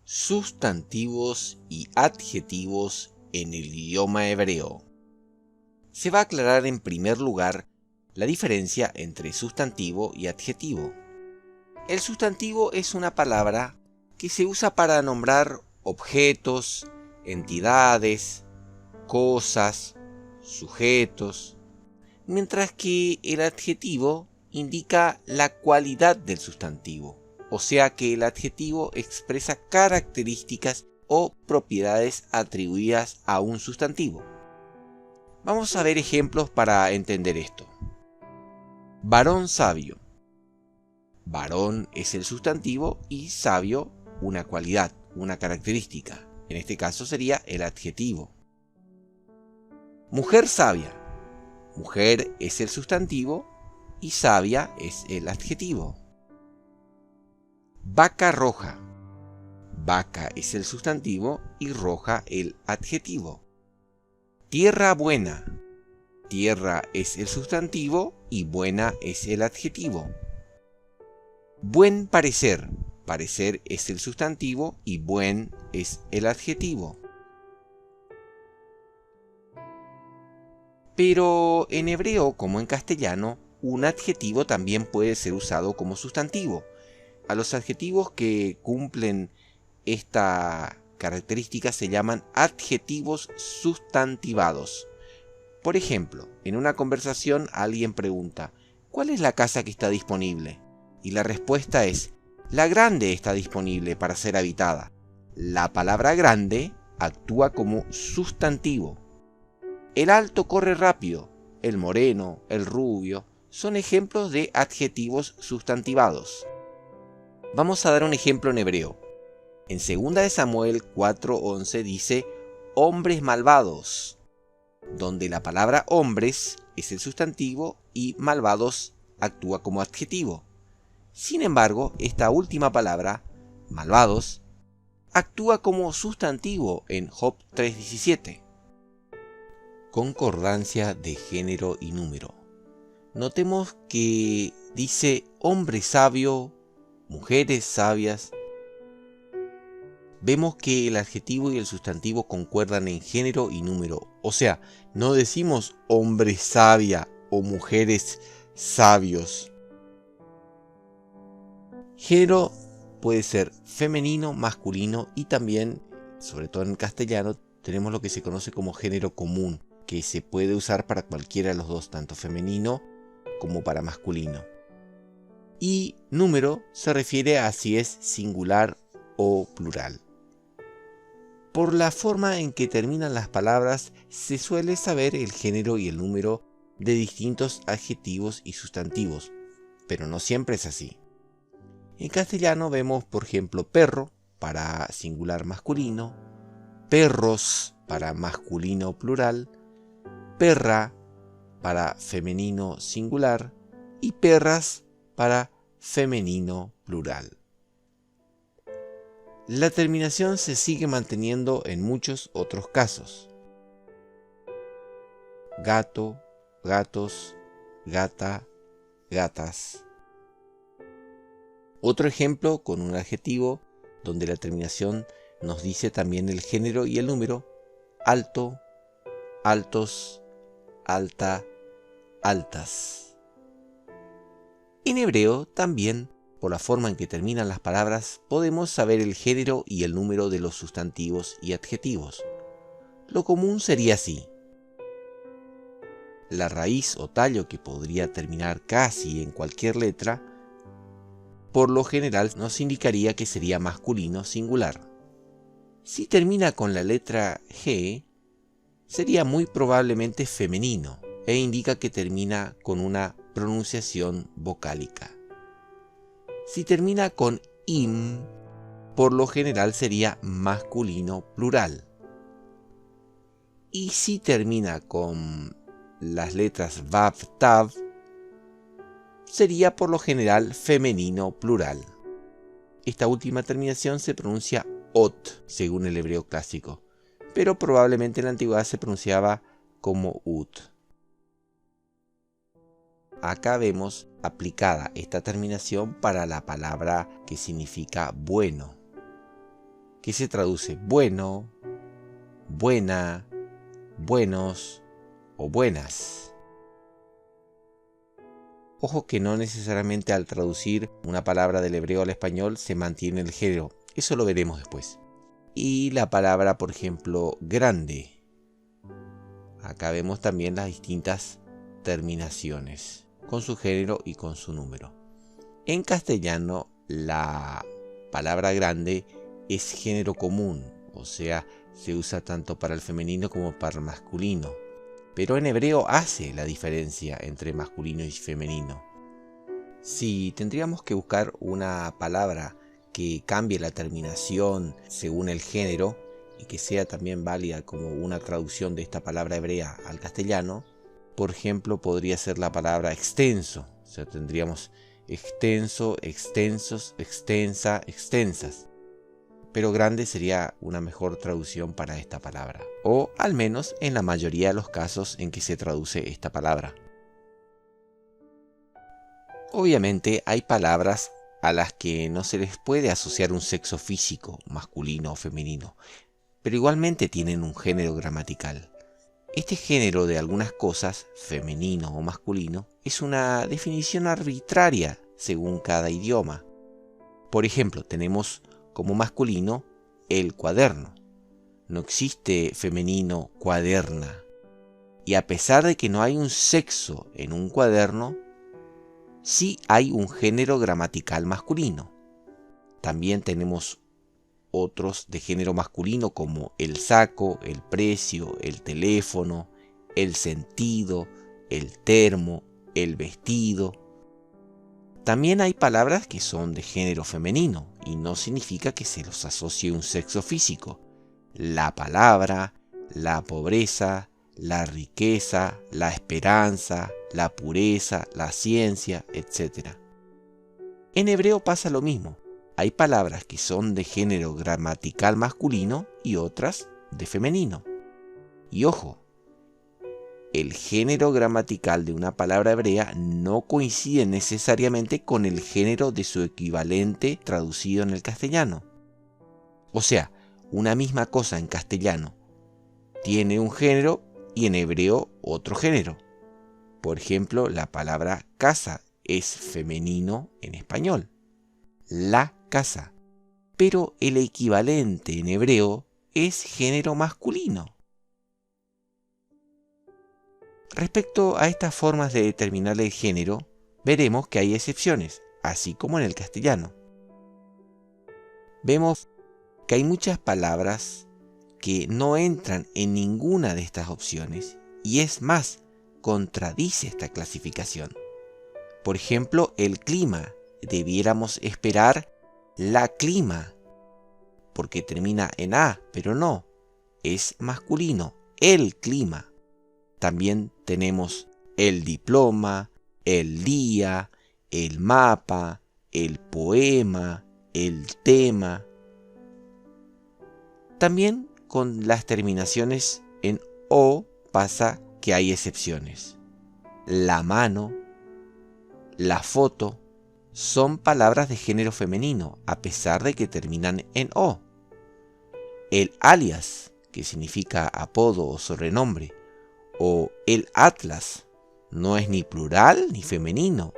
Sustantivos y adjetivos en el idioma hebreo. Se va a aclarar en primer lugar la diferencia entre sustantivo y adjetivo. El sustantivo es una palabra que se usa para nombrar objetos, entidades, cosas, sujetos, mientras que el adjetivo indica la cualidad del sustantivo, o sea que el adjetivo expresa características o propiedades atribuidas a un sustantivo. Vamos a ver ejemplos para entender esto. Varón sabio. Varón es el sustantivo y sabio una cualidad, una característica. En este caso sería el adjetivo. Mujer sabia. Mujer es el sustantivo y sabia es el adjetivo. Vaca roja. Vaca es el sustantivo y roja el adjetivo. Tierra buena. Tierra es el sustantivo y buena es el adjetivo. Buen parecer. Parecer es el sustantivo y buen es el adjetivo. Pero en hebreo, como en castellano, un adjetivo también puede ser usado como sustantivo. A los adjetivos que cumplen esta característica se llaman adjetivos sustantivados. Por ejemplo, en una conversación alguien pregunta, ¿cuál es la casa que está disponible? Y la respuesta es, la grande está disponible para ser habitada. La palabra grande actúa como sustantivo. El alto corre rápido, el moreno, el rubio, son ejemplos de adjetivos sustantivados. Vamos a dar un ejemplo en hebreo. En 2 Samuel 4:11 dice, hombres malvados, donde la palabra hombres es el sustantivo y malvados actúa como adjetivo. Sin embargo, esta última palabra, malvados, actúa como sustantivo en Job 3:17. Concordancia de género y número. Notemos que dice hombre sabio, mujeres sabias. Vemos que el adjetivo y el sustantivo concuerdan en género y número. O sea, no decimos hombre sabia o mujeres sabios. Género puede ser femenino, masculino y también, sobre todo en castellano, tenemos lo que se conoce como género común, que se puede usar para cualquiera de los dos, tanto femenino como para masculino. Y número se refiere a si es singular o plural. Por la forma en que terminan las palabras, se suele saber el género y el número de distintos adjetivos y sustantivos, pero no siempre es así. En castellano vemos, por ejemplo, perro para singular masculino, perros para masculino plural, perra para femenino singular y perras para femenino plural. La terminación se sigue manteniendo en muchos otros casos. Gato, gatos, gata, gatas. Otro ejemplo con un adjetivo donde la terminación nos dice también el género y el número: alto, altos, alta, altas. En hebreo también, por la forma en que terminan las palabras, podemos saber el género y el número de los sustantivos y adjetivos. Lo común sería así. La raíz o tallo, que podría terminar casi en cualquier letra, por lo general nos indicaría que sería masculino singular. Si termina con la letra G, sería muy probablemente femenino e indica que termina con una pronunciación vocálica. Si termina con im, por lo general sería masculino plural. Y si termina con las letras vav, tav, sería por lo general femenino plural. Esta última terminación se pronuncia ot, según el hebreo clásico, pero probablemente en la antigüedad se pronunciaba como ut. Acá vemos aplicada esta terminación para la palabra que significa bueno, que se traduce bueno, buena, buenos o buenas. Ojo que no necesariamente al traducir una palabra del hebreo al español se mantiene el género, eso lo veremos después. Y la palabra, por ejemplo, grande. Acá vemos también las distintas terminaciones, con su género y con su número. En castellano, la palabra grande es género común, o sea, se usa tanto para el femenino como para el masculino. Pero en hebreo hace la diferencia entre masculino y femenino. Si tendríamos que buscar una palabra que cambie la terminación según el género y que sea también válida como una traducción de esta palabra hebrea al castellano, por ejemplo, podría ser la palabra extenso. O sea, tendríamos extenso, extensos, extensa, extensas. Pero grande sería una mejor traducción para esta palabra, o al menos en la mayoría de los casos en que se traduce esta palabra. Obviamente hay palabras a las que no se les puede asociar un sexo físico, masculino o femenino, pero igualmente tienen un género gramatical. Este género de algunas cosas, femenino o masculino, es una definición arbitraria según cada idioma. Por ejemplo, tenemos como masculino el cuaderno. No existe femenino cuaderna. Y a pesar de que no hay un sexo en un cuaderno, sí hay un género gramatical masculino. También tenemos otros de género masculino como el saco, el precio, el teléfono, el sentido, el termo, el vestido. También hay palabras que son de género femenino y no significa que se los asocie un sexo físico. La palabra, la pobreza, la riqueza, la esperanza, la pureza, la ciencia, etc. En hebreo pasa lo mismo. Hay palabras que son de género gramatical masculino y otras de femenino. Y ojo, el género gramatical de una palabra hebrea no coincide necesariamente con el género de su equivalente traducido en el castellano. O sea, una misma cosa en castellano tiene un género y en hebreo otro género. Por ejemplo, la palabra casa es femenino en español. La casa. Pero el equivalente en hebreo es género masculino. Respecto a estas formas de determinar el género, veremos que hay excepciones, así como en el castellano. Vemos que hay muchas palabras que no entran en ninguna de estas opciones y es más, contradice esta clasificación. Por ejemplo, el clima. Debiéramos esperar la clima, porque termina en A, pero no, es masculino, el clima. También tenemos el diploma, el día, el mapa, el poema, el tema. También con las terminaciones en O pasa que hay excepciones. La mano, la foto, son palabras de género femenino, a pesar de que terminan en O. El alias, que significa apodo o sobrenombre, o el atlas, no es ni plural ni femenino,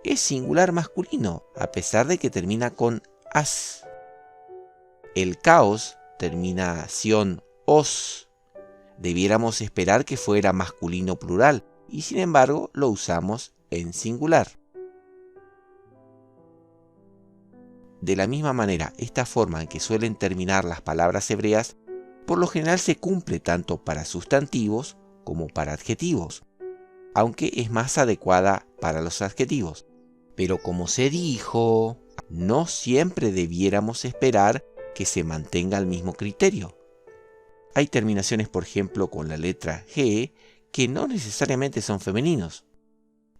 es singular masculino, a pesar de que termina con as. El caos, terminación os, debiéramos esperar que fuera masculino plural, y sin embargo lo usamos en singular. De la misma manera, esta forma en que suelen terminar las palabras hebreas, por lo general se cumple tanto para sustantivos como para adjetivos, aunque es más adecuada para los adjetivos. Pero como se dijo, no siempre debiéramos esperar que se mantenga el mismo criterio. Hay terminaciones, por ejemplo, con la letra G, que no necesariamente son femeninos.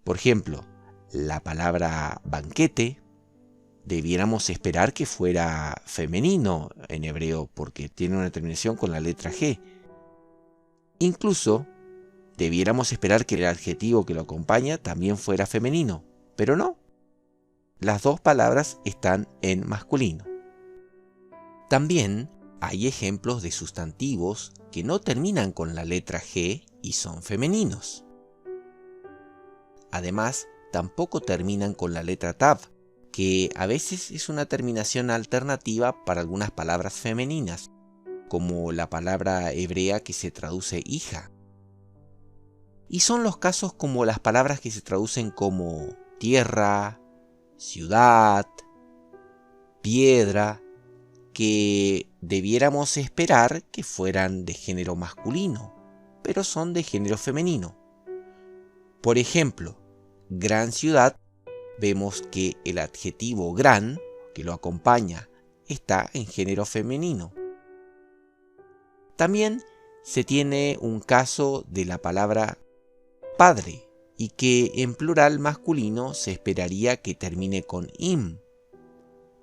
Por ejemplo, la palabra banquete, debiéramos esperar que fuera femenino en hebreo porque tiene una terminación con la letra G. Incluso debiéramos esperar que el adjetivo que lo acompaña también fuera femenino, pero no. Las dos palabras están en masculino. También hay ejemplos de sustantivos que no terminan con la letra G y son femeninos. Además, tampoco terminan con la letra Tav, que a veces es una terminación alternativa para algunas palabras femeninas, como la palabra hebrea que se traduce hija. Y son los casos como las palabras que se traducen como tierra, ciudad, piedra, que debiéramos esperar que fueran de género masculino, pero son de género femenino. Por ejemplo, gran ciudad, vemos que el adjetivo gran, que lo acompaña, está en género femenino. También se tiene un caso de la palabra padre, y que en plural masculino se esperaría que termine con im.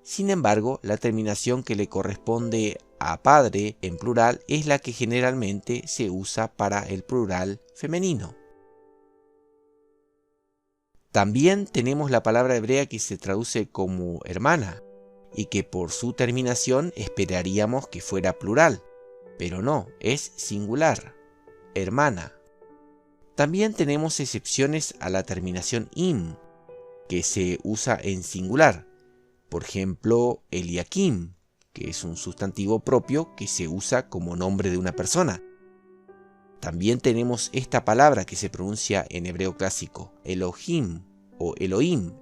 Sin embargo, la terminación que le corresponde a padre en plural es la que generalmente se usa para el plural femenino. También tenemos la palabra hebrea que se traduce como hermana, y que por su terminación esperaríamos que fuera plural, pero no, es singular, hermana. También tenemos excepciones a la terminación im, que se usa en singular. Por ejemplo, Eliakim, que es un sustantivo propio que se usa como nombre de una persona. También tenemos esta palabra que se pronuncia en hebreo clásico, Elohim o Elohim.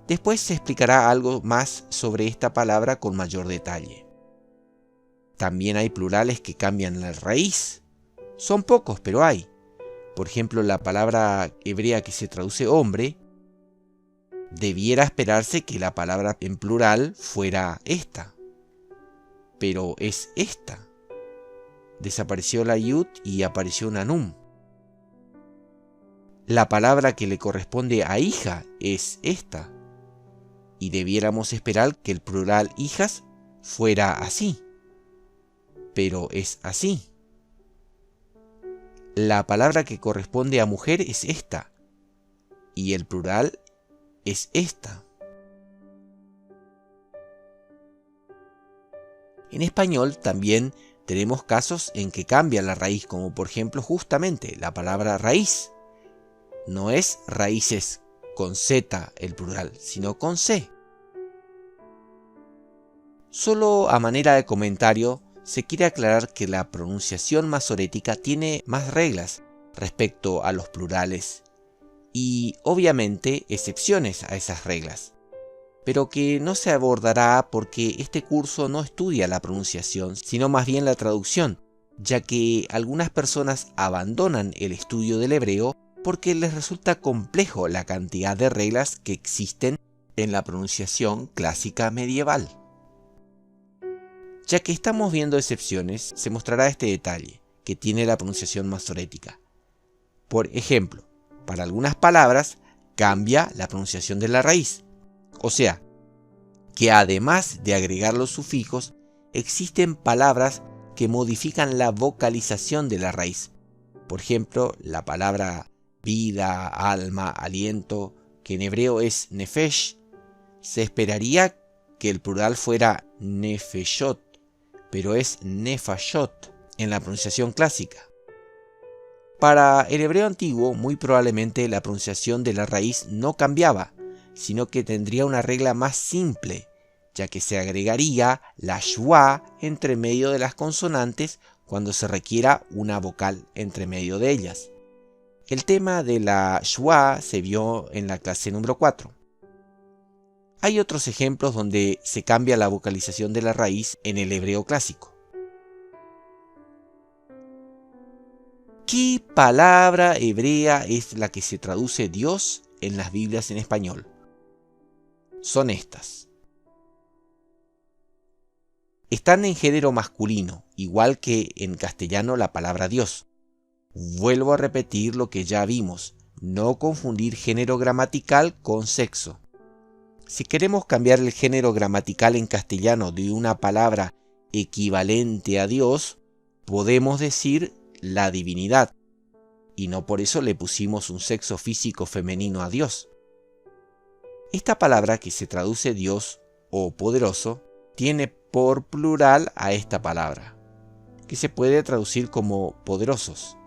Después se explicará algo más sobre esta palabra con mayor detalle. También hay plurales que cambian la raíz. Son pocos, pero hay. Por ejemplo, la palabra hebrea que se traduce hombre, debiera esperarse que la palabra en plural fuera esta, pero es esta. Desapareció la yud y apareció una nun. La palabra que le corresponde a hija es esta, y debiéramos esperar que el plural hijas fuera así, pero es así. La palabra que corresponde a mujer es esta, y el plural es esta. En español también tenemos casos en que cambia la raíz, como por ejemplo justamente la palabra raíz. No es raíces con Z el plural, sino con C. Solo a manera de comentario, se quiere aclarar que la pronunciación masorética tiene más reglas respecto a los plurales y obviamente excepciones a esas reglas, pero que no se abordará porque este curso no estudia la pronunciación, sino más bien la traducción, ya que algunas personas abandonan el estudio del hebreo porque les resulta complejo la cantidad de reglas que existen en la pronunciación clásica medieval. Ya que estamos viendo excepciones, se mostrará este detalle que tiene la pronunciación masorética. Por ejemplo, para algunas palabras cambia la pronunciación de la raíz. O sea, que además de agregar los sufijos, existen palabras que modifican la vocalización de la raíz. Por ejemplo, la palabra vida, alma, aliento, que en hebreo es nefesh, se esperaría que el plural fuera nefeshot, pero es nefashot en la pronunciación clásica. Para el hebreo antiguo, muy probablemente la pronunciación de la raíz no cambiaba, sino que tendría una regla más simple, ya que se agregaría la schwa entre medio de las consonantes cuando se requiera una vocal entre medio de ellas. El tema de la schwa se vio en la clase número 4. Hay otros ejemplos donde se cambia la vocalización de la raíz en el hebreo clásico. ¿Qué palabra hebrea es la que se traduce Dios en las Biblias en español? Son estas. Están en género masculino, igual que en castellano la palabra Dios. Vuelvo a repetir lo que ya vimos, no confundir género gramatical con sexo. Si queremos cambiar el género gramatical en castellano de una palabra equivalente a Dios, podemos decir la divinidad, y no por eso le pusimos un sexo físico femenino a Dios. Esta palabra que se traduce Dios o poderoso tiene por plural a esta palabra, que se puede traducir como poderosos.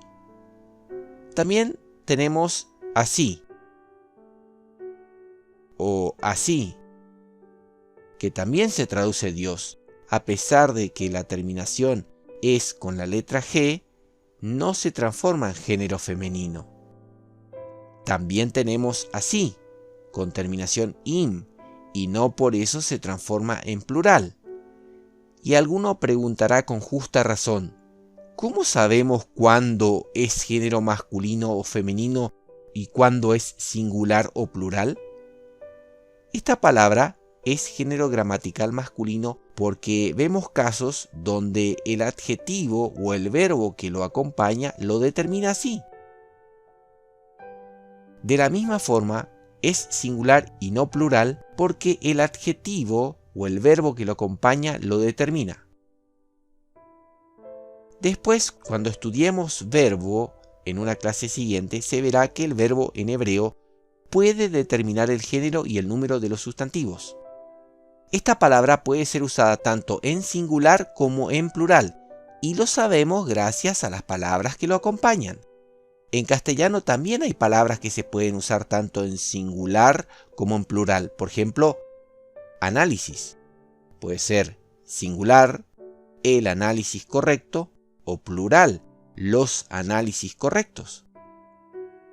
También tenemos así o así, que también se traduce Dios, a pesar de que la terminación es con la letra G, no se transforma en género femenino. También tenemos así, con terminación im, y no por eso se transforma en plural. Y alguno preguntará con justa razón, ¿cómo sabemos cuándo es género masculino o femenino y cuándo es singular o plural? Esta palabra es género gramatical masculino porque vemos casos donde el adjetivo o el verbo que lo acompaña lo determina así. De la misma forma, es singular y no plural porque el adjetivo o el verbo que lo acompaña lo determina. Después, cuando estudiemos verbo en una clase siguiente, se verá que el verbo en hebreo puede determinar el género y el número de los sustantivos. Esta palabra puede ser usada tanto en singular como en plural, y lo sabemos gracias a las palabras que lo acompañan. En castellano también hay palabras que se pueden usar tanto en singular como en plural. Por ejemplo, análisis. Puede ser singular, el análisis correcto, o plural, los análisis correctos.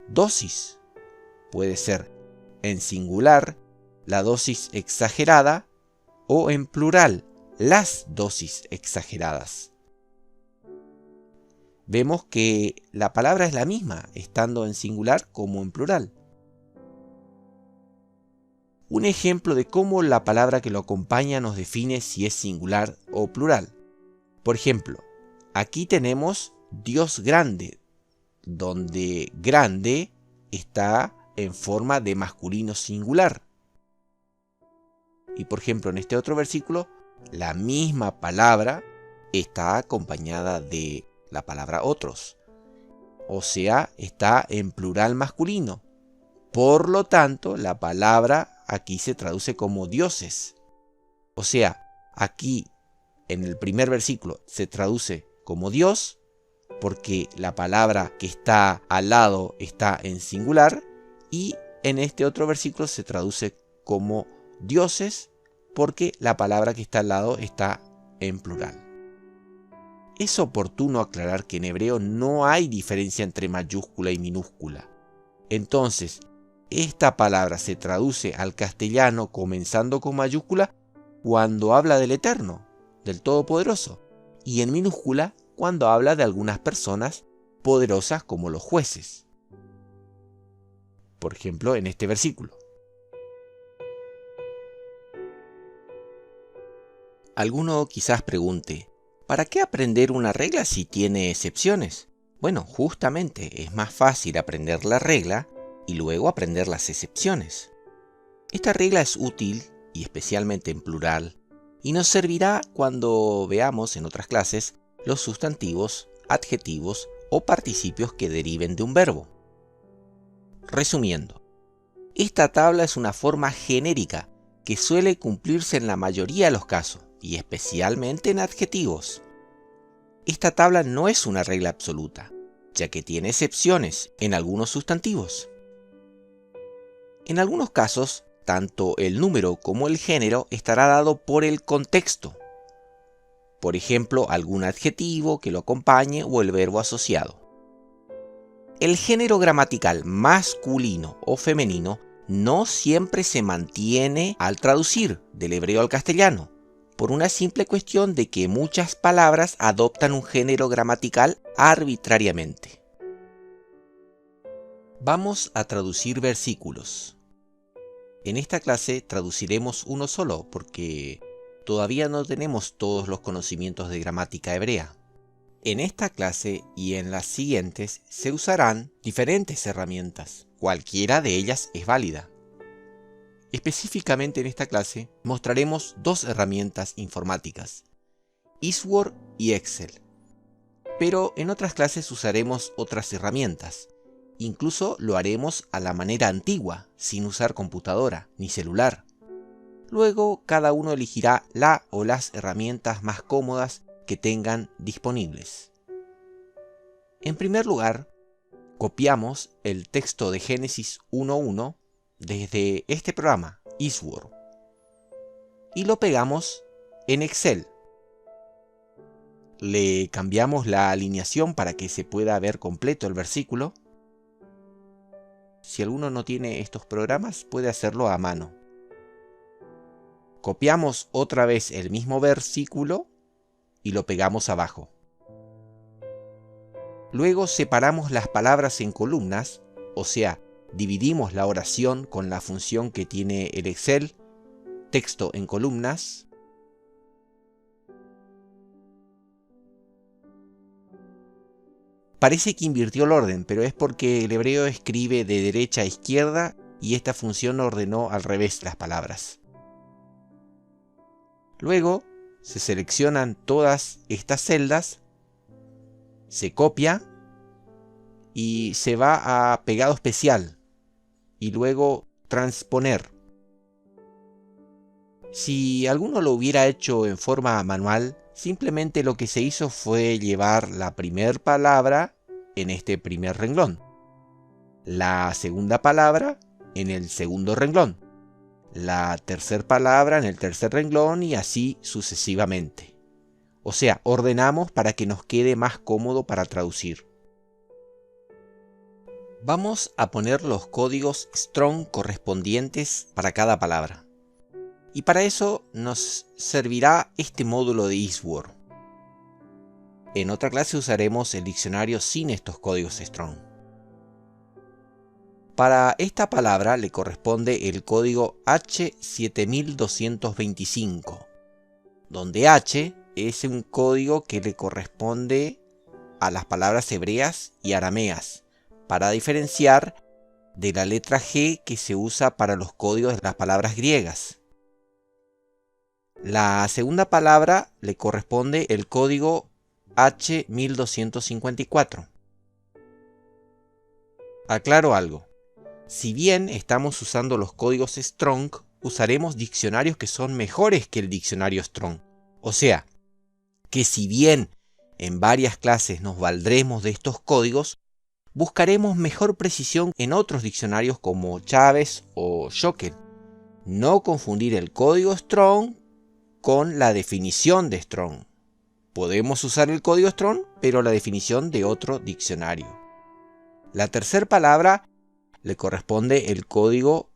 Dosis. Puede ser en singular, la dosis exagerada, o en plural, las dosis exageradas. Vemos que la palabra es la misma, estando en singular como en plural. Un ejemplo de cómo la palabra que lo acompaña nos define si es singular o plural. Por ejemplo, aquí tenemos Dios grande, donde grande está en forma de masculino singular. Y por ejemplo, en este otro versículo, la misma palabra está acompañada de la palabra otros. O sea, está en plural masculino. Por lo tanto, la palabra aquí se traduce como dioses. O sea, aquí en el primer versículo se traduce como Dios, porque la palabra que está al lado está en singular, y en este otro versículo se traduce como dioses, porque la palabra que está al lado está en plural. Es oportuno aclarar que en hebreo no hay diferencia entre mayúscula y minúscula. Entonces, esta palabra se traduce al castellano comenzando con mayúscula cuando habla del Eterno, del Todopoderoso, y en minúscula cuando habla de algunas personas poderosas como los jueces. Por ejemplo, en este versículo. Alguno quizás pregunte, ¿para qué aprender una regla si tiene excepciones? Bueno, justamente es más fácil aprender la regla y luego aprender las excepciones. Esta regla es útil, y especialmente en plural, y nos servirá cuando veamos en otras clases los sustantivos, adjetivos o participios que deriven de un verbo. Resumiendo, esta tabla es una forma genérica que suele cumplirse en la mayoría de los casos, y especialmente en adjetivos. Esta tabla no es una regla absoluta, ya que tiene excepciones en algunos sustantivos. En algunos casos, tanto el número como el género estará dado por el contexto. Por ejemplo, algún adjetivo que lo acompañe o el verbo asociado. El género gramatical masculino o femenino no siempre se mantiene al traducir del hebreo al castellano, por una simple cuestión de que muchas palabras adoptan un género gramatical arbitrariamente. Vamos a traducir versículos. En esta clase traduciremos uno solo porque todavía no tenemos todos los conocimientos de gramática hebrea. En esta clase y en las siguientes se usarán diferentes herramientas. Cualquiera de ellas es válida. Específicamente en esta clase mostraremos dos herramientas informáticas, Eastword y Excel. Pero en otras clases usaremos otras herramientas. Incluso lo haremos a la manera antigua, sin usar computadora ni celular. Luego, cada uno elegirá la o las herramientas más cómodas que tengan disponibles. En primer lugar, copiamos el texto de Génesis 1.1 desde este programa, Eastword, y lo pegamos en Excel. Le cambiamos la alineación para que se pueda ver completo el versículo. Si alguno no tiene estos programas, puede hacerlo a mano. Copiamos otra vez el mismo versículo y lo pegamos abajo. Luego separamos las palabras en columnas, o sea, dividimos la oración con la función que tiene el Excel, texto en columnas. Parece que invirtió el orden, pero es porque el hebreo escribe de derecha a izquierda y esta función ordenó al revés las palabras. Luego se seleccionan todas estas celdas, se copia y se va a pegado especial y luego transponer. Si alguno lo hubiera hecho en forma manual, simplemente lo que se hizo fue llevar la primera palabra en este primer renglón, la segunda palabra en el segundo renglón, la tercera palabra en el tercer renglón y así sucesivamente. O sea, ordenamos para que nos quede más cómodo para traducir. Vamos a poner los códigos Strong correspondientes para cada palabra. Y para eso nos servirá este módulo de Eastword. En otra clase usaremos el diccionario sin estos códigos Strong. Para esta palabra le corresponde el código H7225, donde H es un código que le corresponde a las palabras hebreas y arameas, para diferenciar de la letra G que se usa para los códigos de las palabras griegas. La segunda palabra le corresponde el código H1254. Aclaro algo. Si bien estamos usando los códigos Strong, usaremos diccionarios que son mejores que el diccionario Strong. O sea, que si bien en varias clases nos valdremos de estos códigos, buscaremos mejor precisión en otros diccionarios como Chaves o Schokl. No confundir el código Strong con la definición de Strong. Podemos usar el código Strong, pero la definición de otro diccionario. La tercera palabra le corresponde el código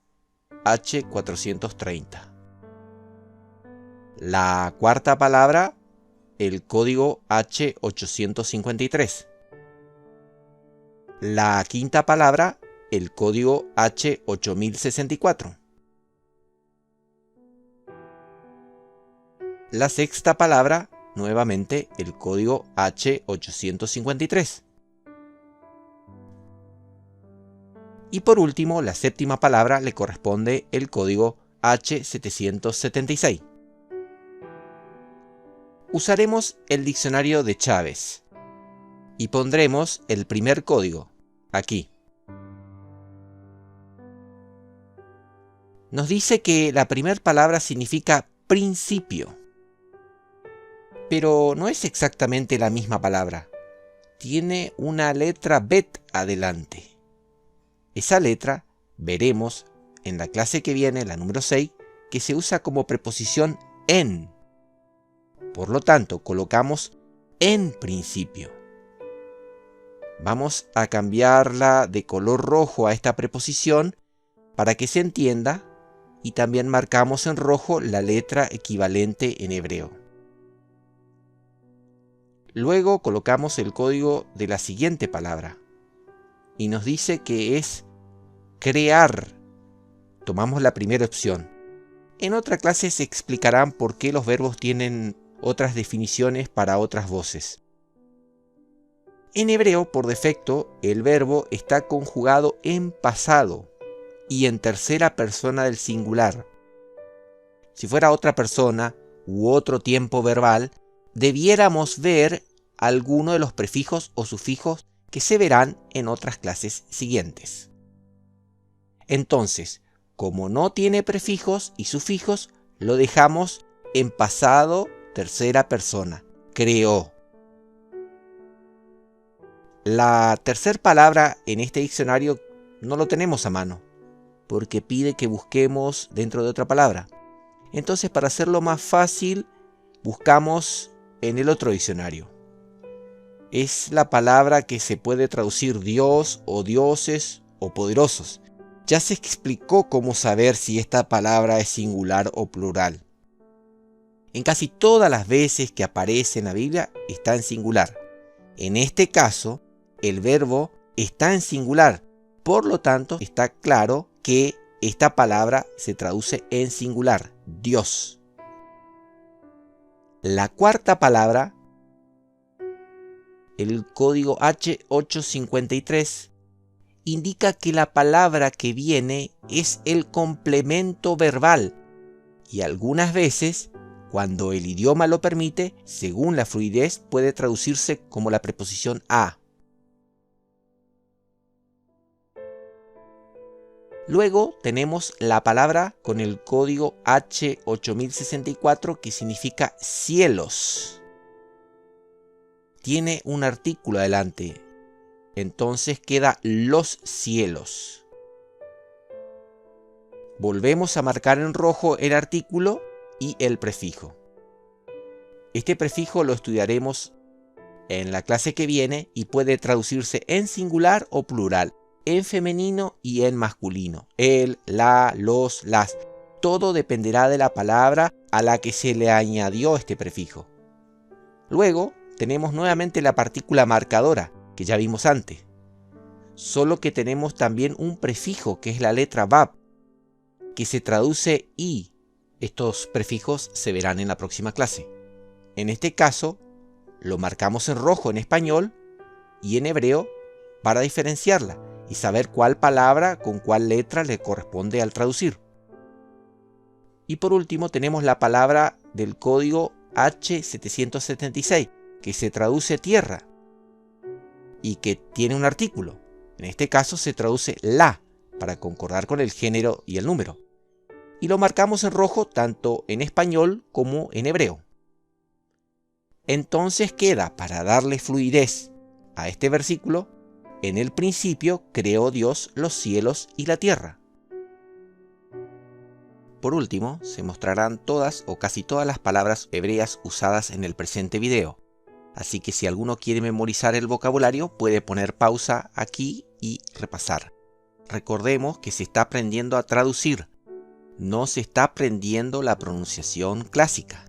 H430. La cuarta palabra, el código H853. La quinta palabra, el código H8064. La sexta palabra, nuevamente el código H853. Y por último, la séptima palabra le corresponde el código H776. Usaremos el diccionario de Chaves y pondremos el primer código, aquí. Nos dice que la primera palabra significa principio, pero no es exactamente la misma palabra. Tiene una letra bet adelante. Esa letra veremos en la clase que viene, la número 6, que se usa como preposición en. Por lo tanto, colocamos en principio. Vamos a cambiarla de color rojo a esta preposición para que se entienda y también marcamos en rojo la letra equivalente en hebreo. Luego colocamos el código de la siguiente palabra y nos dice que es crear. Tomamos la primera opción. En otra clase se explicarán por qué los verbos tienen otras definiciones para otras voces. En hebreo, por defecto, el verbo está conjugado en pasado y en tercera persona del singular. Si fuera otra persona u otro tiempo verbal, debiéramos ver alguno de los prefijos o sufijos que se verán en otras clases siguientes. Entonces, como no tiene prefijos y sufijos, lo dejamos en pasado tercera persona. Creó. La tercera palabra en este diccionario no lo tenemos a mano, porque pide que busquemos dentro de otra palabra. Entonces, para hacerlo más fácil, buscamos en el otro diccionario. Es la palabra que se puede traducir Dios o dioses o poderosos. Ya se explicó cómo saber si esta palabra es singular o plural. En casi todas las veces que aparece en la Biblia está en singular. En este caso, el verbo está en singular. Por lo tanto, está claro que esta palabra se traduce en singular, Dios. La cuarta palabra, el código H853, indica que la palabra que viene es el complemento verbal y algunas veces, cuando el idioma lo permite, según la fluidez, puede traducirse como la preposición a. Luego tenemos la palabra con el código H8064 que significa cielos. Tiene un artículo adelante, entonces queda los cielos. Volvemos a marcar en rojo el artículo y el prefijo. Este prefijo lo estudiaremos en la clase que viene y puede traducirse en singular o plural, en femenino y en masculino. El, la, los, las. Todo dependerá de la palabra a la que se le añadió este prefijo. Luego tenemos nuevamente la partícula marcadora, que ya vimos antes. Solo que tenemos también un prefijo, que es la letra Vav, que se traduce y. Estos prefijos se verán en la próxima clase. En este caso, lo marcamos en rojo en español y en hebreo para diferenciarla y saber cuál palabra con cuál letra le corresponde al traducir. Y por último tenemos la palabra del código H776, que se traduce tierra y que tiene un artículo. En este caso se traduce la, para concordar con el género y el número. Y lo marcamos en rojo tanto en español como en hebreo. Entonces queda, para darle fluidez a este versículo, en el principio creó Dios los cielos y la tierra. Por último, se mostrarán todas o casi todas las palabras hebreas usadas en el presente video. Así que si alguno quiere memorizar el vocabulario, puede poner pausa aquí y repasar. Recordemos que se está aprendiendo a traducir, no se está aprendiendo la pronunciación clásica.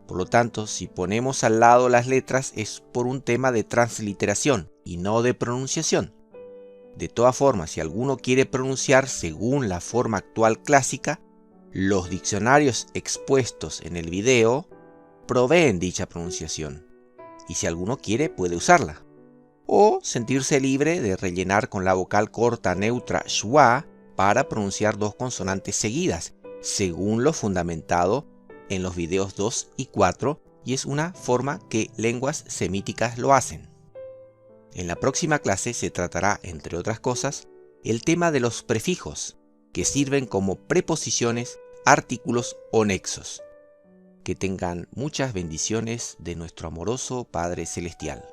Por lo tanto, si ponemos al lado las letras es por un tema de transliteración y no de pronunciación. De todas formas, si alguno quiere pronunciar según la forma actual clásica, los diccionarios expuestos en el video proveen dicha pronunciación. Y si alguno quiere, puede usarla. O sentirse libre de rellenar con la vocal corta neutra schwa para pronunciar dos consonantes seguidas, según lo fundamentado en los videos 2 y 4, y es una forma que lenguas semíticas lo hacen. En la próxima clase se tratará, entre otras cosas, el tema de los prefijos, que sirven como preposiciones, artículos o nexos. Que tengan muchas bendiciones de nuestro amoroso Padre Celestial.